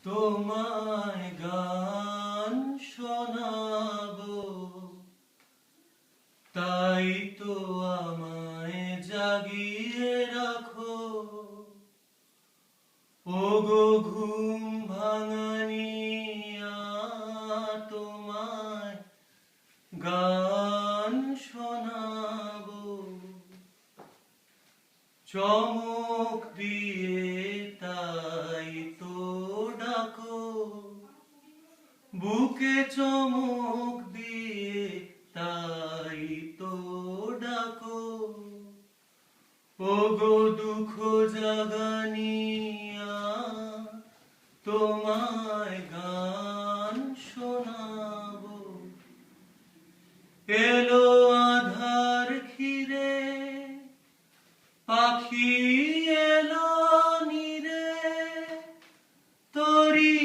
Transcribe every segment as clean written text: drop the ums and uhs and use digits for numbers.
তোমায় গান শোনাবো, তাই তো আমায় জাগিয়ে রাখো। ওগো ঘুম ভাঙানিয়া, তোমায় গান শোনাবো। চমক দিয়ে তাই তো ডাকো, বুকে চমক দিয়ে তাই তো ডাকো। ওগো দুঃখ জাগানিয়া, তোমায় গান শোনাবো। এলো আধার ঘিরে, পাখি এলো নীরে, তরি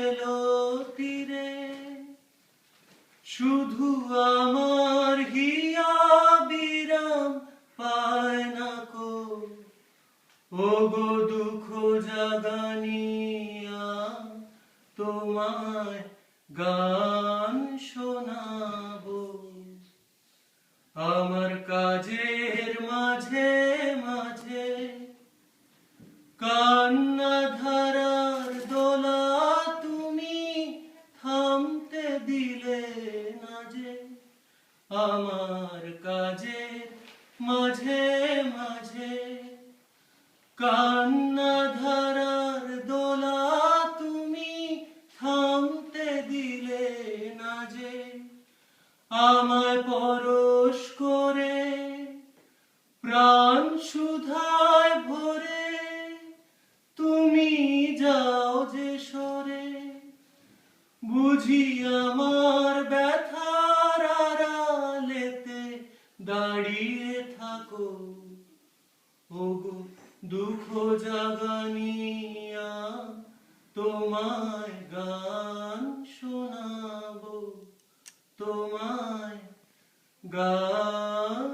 এলো তীরে। শুধু আমার হিয়া বিরাম পায় না কো। ওগো দুঃখ জাগানিয়া, তোমায় গান শোনাবো। আমার কাজের মাঝে মাঝে কান্না ধারার দোলা তুমি থামতে দিলে না যে। আমার কাজের মাঝে মাঝে কান্না ধারার দোলা তুমি থামতে দিলে না যে। আমায় পরশ করে প্রাণ সুধায় ভরে তুমি যাও যে সরে। বুঝি আমার ব্যথার আড়ালেতে দাঁড়িয়ে থাকো। ওগো দুঃখ জাগানিয়া, তোমায় গান শোনাবো, তোমায় গান